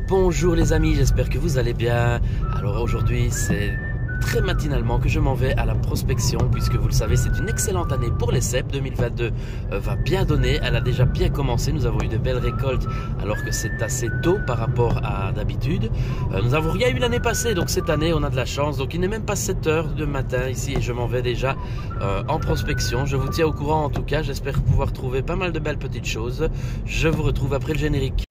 Bonjour les amis, j'espère que vous allez bien. Alors aujourd'hui c'est très matinalement que je m'en vais à la prospection, puisque vous le savez c'est une excellente année pour les cèpes. 2022 va bien donner, elle a déjà bien commencé, nous avons eu de belles récoltes alors que c'est assez tôt par rapport à d'habitude. Nous n'avons rien eu l'année passée, donc cette année on a de la chance, donc il n'est même pas 7 heures de matin ici et je m'en vais déjà en prospection. Je vous tiens au courant en tout cas, j'espère pouvoir trouver pas mal de belles petites choses. Je vous retrouve après le générique.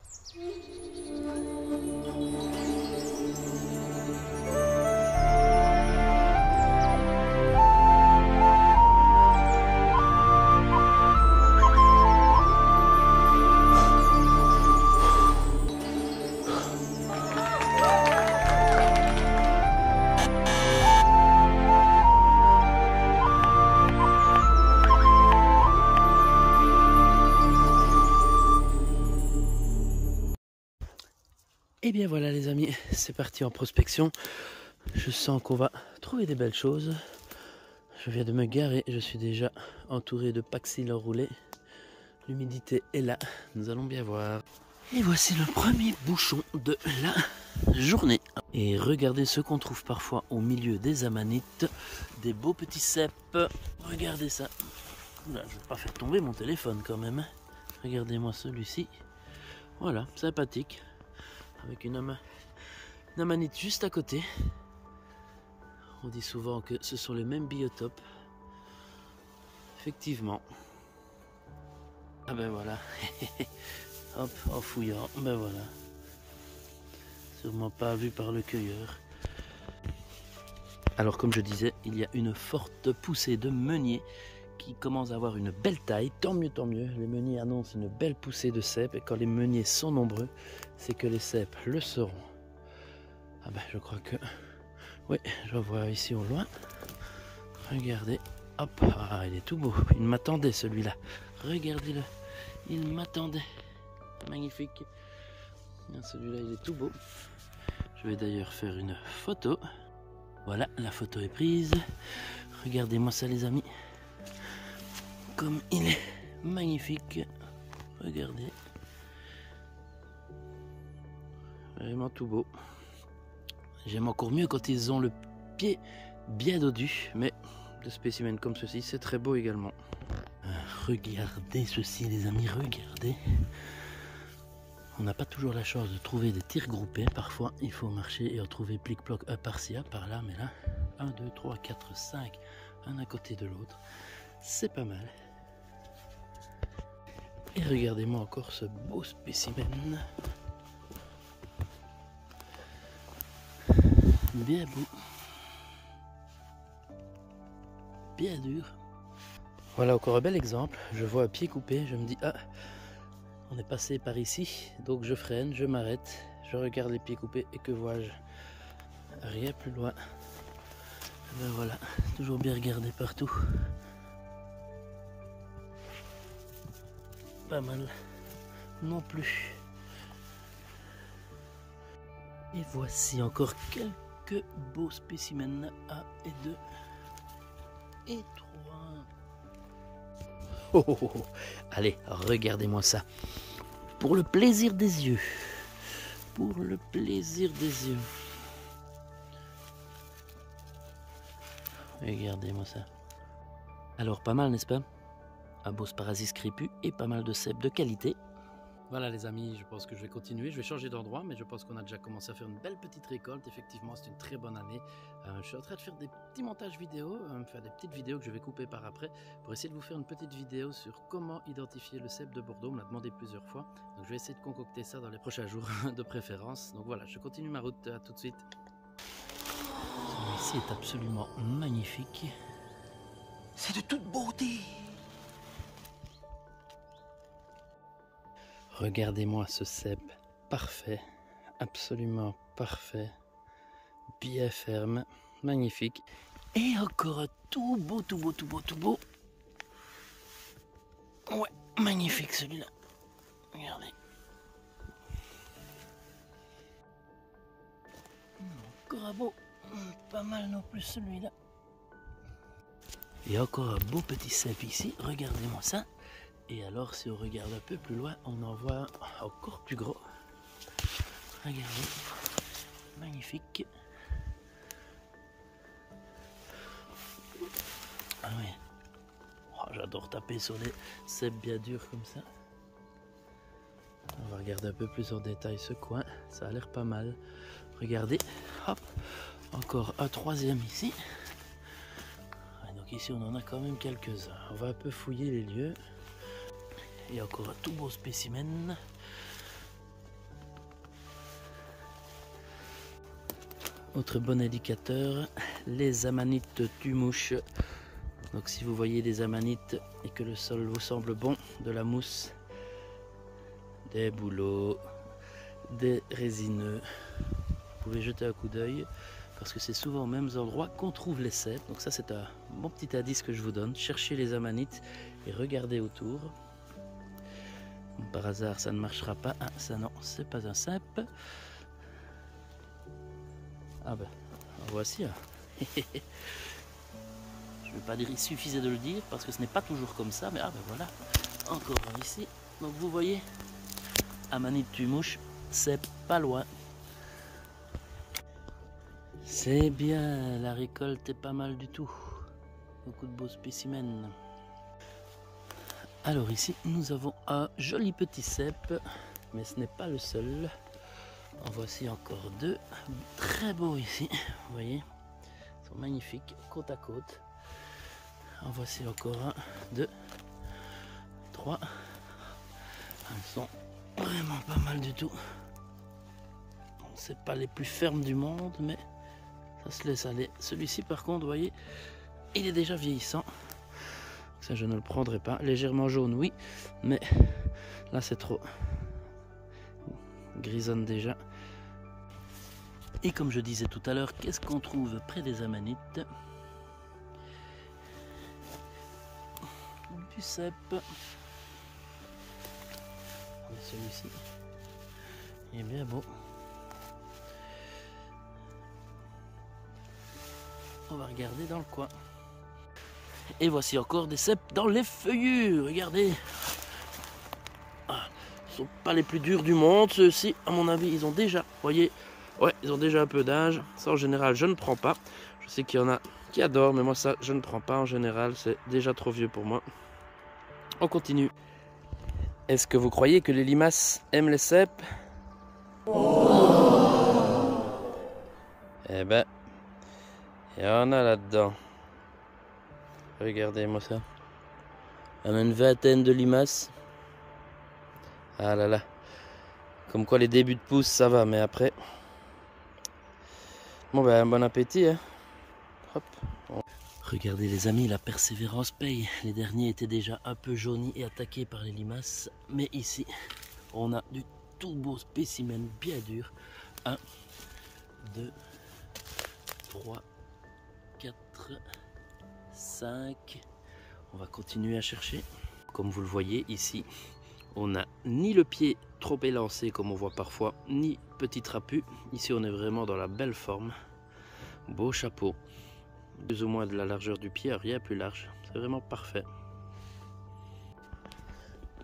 Et bien voilà les amis, c'est parti en prospection. Je sens qu'on va trouver des belles choses. Je viens de me garer, je suis déjà entouré de paxil enroulé. L'humidité est là, nous allons bien voir. Et voici le premier bouchon de la journée. Et regardez ce qu'on trouve parfois au milieu des amanites. Des beaux petits cèpes. Regardez ça. Là, je ne vais pas faire tomber mon téléphone quand même. Regardez-moi celui-ci. Voilà, sympathique. Avec une amanite juste à côté. On dit souvent que ce sont les mêmes biotopes. Effectivement. Ah ben voilà. Hop, en fouillant, ben voilà. Sûrement pas vu par le cueilleur. Alors comme je disais, il y a une forte poussée de meuniers qui commence à avoir une belle taille. Tant mieux, tant mieux. Les meuniers annoncent une belle poussée de cèpes. Et quand les meuniers sont nombreux, c'est que les cèpes le seront. Ah ben je crois que... Oui, je vois ici au loin. Regardez. Hop, ah, il est tout beau. Il m'attendait celui-là. Regardez-le. Il m'attendait. Magnifique. Celui-là, il est tout beau. Je vais d'ailleurs faire une photo. Voilà, la photo est prise. Regardez-moi ça les amis. Comme il est magnifique. Regardez. Vraiment tout beau. J'aime encore mieux quand ils ont le pied bien dodu, mais des spécimens comme ceci, c'est très beau également. Regardez ceci les amis, regardez. On n'a pas toujours la chance de trouver des tirs groupés. Parfois, il faut marcher et en trouver plic-ploc par-ci, par-là, mais là, 1, 2, 3, 4, 5, un à côté de l'autre. C'est pas mal. Et regardez-moi encore ce beau spécimen. Bien beau. Bien dur. Voilà encore un bel exemple. Je vois un pied coupé. Je me dis, ah, on est passé par ici. Donc je freine, je m'arrête. Je regarde les pieds coupés et que vois-je? Rien plus loin. Ben voilà, toujours bien regarder partout. Pas mal non plus. Et voici encore quelques beaux spécimens. 1 et 2 et 3. Oh, oh, oh. Allez, regardez-moi ça. Pour le plaisir des yeux. Pour le plaisir des yeux. Regardez-moi ça. Alors pas mal n'est-ce pas? Un beau Sparasis crépus et pas mal de cèpes de qualité. Voilà les amis, je pense que je vais continuer, je vais changer d'endroit, mais je pense qu'on a déjà commencé à faire une belle petite récolte. Effectivement, c'est une très bonne année. Je suis en train de faire des petits montages vidéo, faire des petites vidéos que je vais couper par après, pour essayer de vous faire une petite vidéo sur comment identifier le cèpe de Bordeaux. On me l'a demandé plusieurs fois, donc je vais essayer de concocter ça dans les prochains jours de préférence. Donc voilà, je continue ma route, à tout de suite. Celui-ci est absolument magnifique. C'est de toute beauté. Regardez-moi ce cèpe parfait, absolument parfait, bien ferme, magnifique. Et encore un tout beau, tout beau, tout beau, tout beau. Ouais, magnifique celui-là. Regardez. Encore un beau, pas mal non plus celui-là. Et encore un beau petit cèpe ici, regardez-moi ça. Et alors si on regarde un peu plus loin, on en voit un encore plus gros. Regardez, magnifique. Ah oui, oh, j'adore taper sur des cèpes bien durs comme ça. On va regarder un peu plus en détail ce coin, ça a l'air pas mal. Regardez, hop, encore un troisième ici. Et donc ici on en a quand même quelques-uns. On va un peu fouiller les lieux. Il y a encore un tout beau spécimen. Autre bon indicateur, les amanites tue-mouche. Donc si vous voyez des amanites et que le sol vous semble bon, de la mousse, des bouleaux, des résineux, vous pouvez jeter un coup d'œil parce que c'est souvent aux mêmes endroits qu'on trouve les cèpes. Donc ça c'est un bon petit indice que je vous donne. Cherchez les amanites et regardez autour. Par hasard ça ne marchera pas. Ah ça non, c'est pas un cèpe. Ah ben, en voici un. Je ne vais pas dire il suffisait de le dire parce que ce n'est pas toujours comme ça, mais ah ben voilà, encore un ici. Donc vous voyez, amanite tue-mouche, c'est pas loin. C'est bien, la récolte est pas mal du tout. Beaucoup de beaux spécimens. Alors ici, nous avons un joli petit cèpe, mais ce n'est pas le seul. En voici encore deux, très beaux ici, vous voyez, ils sont magnifiques, côte à côte. En voici encore un, deux, trois. Ils sont vraiment pas mal du tout. Bon, c'est pas les plus fermes du monde, mais ça se laisse aller. Celui-ci par contre, vous voyez, il est déjà vieillissant. Ça je ne le prendrai pas. Légèrement jaune, oui, mais là c'est trop. Grisonne déjà. Et comme je disais tout à l'heure, qu'est-ce qu'on trouve près des amanites? Du cèpe. Celui-ci il est bien beau. On va regarder dans le coin. Et voici encore des cèpes dans les feuillus. Regardez. Ah, ils sont pas les plus durs du monde. Ceux-ci, à mon avis, ils ont déjà, vous voyez, ouais, ils ont déjà un peu d'âge. Ça, en général, je ne prends pas. Je sais qu'il y en a qui adorent, mais moi, ça, je ne prends pas. En général, c'est déjà trop vieux pour moi. On continue. Est-ce que vous croyez que les limaces aiment les cèpes? Eh ben, il y en a là-dedans. Regardez-moi ça. On a une vingtaine de limaces. Ah là là. Comme quoi les débuts de pousse ça va, mais après. Bon ben bon appétit hein. Hop. Regardez les amis, la persévérance paye. Les derniers étaient déjà un peu jaunis et attaqués par les limaces. Mais ici, on a du tout beau spécimen bien dur. 1, 2, 3, 4, 5. On va continuer à chercher. Comme vous le voyez ici, on n'a ni le pied trop élancé comme on voit parfois, ni petit trapu. Ici on est vraiment dans la belle forme. Beau chapeau. Plus ou moins de la largeur du pied, rien plus large. C'est vraiment parfait.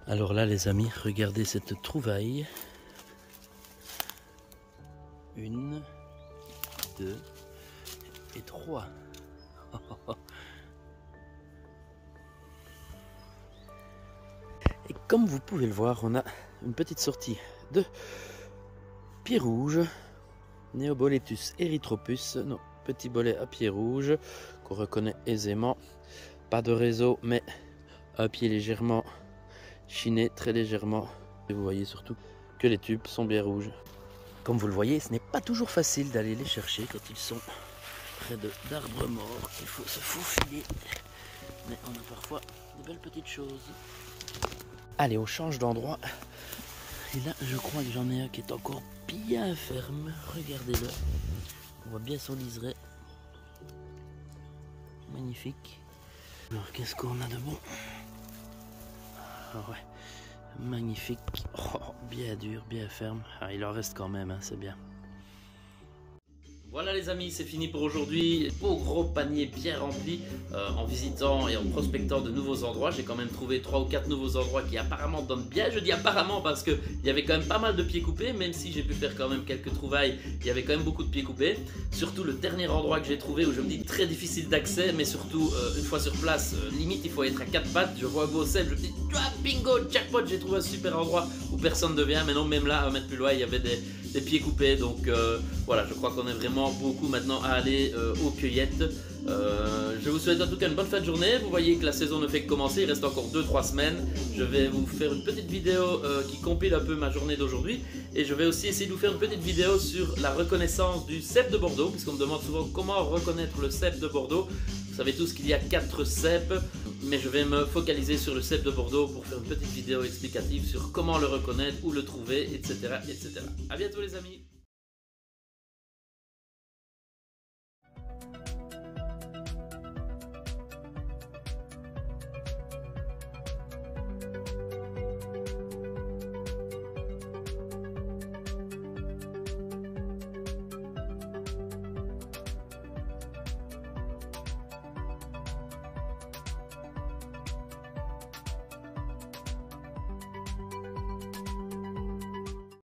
Alors là les amis, regardez cette trouvaille. 1, 2 et 3. Et comme vous pouvez le voir, on a une petite sortie de pied rouge, Neoboletus erythropus, nos petits bolets à pied rouge qu'on reconnaît aisément. Pas de réseau, mais un pied légèrement chiné, très légèrement. Et vous voyez surtout que les tubes sont bien rouges. Comme vous le voyez, ce n'est pas toujours facile d'aller les chercher quand ils sont près d'arbres morts. Il faut se faufiler, mais on a parfois de belles petites choses. Allez, on change d'endroit. Et là, je crois que j'en ai un qui est encore bien ferme. Regardez-le. On voit bien son liseré. Magnifique. Alors, qu'est-ce qu'on a de bon? Ah ouais, magnifique. Oh, bien dur, bien ferme. Ah, il en reste quand même, hein, c'est bien. Voilà les amis, c'est fini pour aujourd'hui. Beau gros panier bien rempli en visitant et en prospectant de nouveaux endroits. J'ai quand même trouvé 3 ou 4 nouveaux endroits qui apparemment donnent bien. Je dis apparemment parce qu'il y avait quand même pas mal de pieds coupés. Même si j'ai pu faire quand même quelques trouvailles, il y avait quand même beaucoup de pieds coupés. Surtout le dernier endroit que j'ai trouvé où je me dis très difficile d'accès. Mais surtout une fois sur place, limite il faut être à 4 pattes. Je vois un beau cèpe, je me dis bingo, jackpot, j'ai trouvé un super endroit où personne ne vient. Mais non, même là, 1 mètre plus loin, il y avait des pieds coupés. Donc voilà, je crois qu'on est vraiment beaucoup maintenant à aller aux cueillettes. Je vous souhaite en tout cas une bonne fin de journée. Vous voyez que la saison ne fait que commencer, il reste encore 2-3 semaines. Je vais vous faire une petite vidéo qui compile un peu ma journée d'aujourd'hui. Et je vais aussi essayer de vous faire une petite vidéo sur la reconnaissance du cep de Bordeaux, puisqu'on me demande souvent comment reconnaître le cep de Bordeaux. Vous savez tous qu'il y a 4 cèpes, mais je vais me focaliser sur le cep de Bordeaux pour faire une petite vidéo explicative sur comment le reconnaître, où le trouver, etc. etc. A bientôt les amis.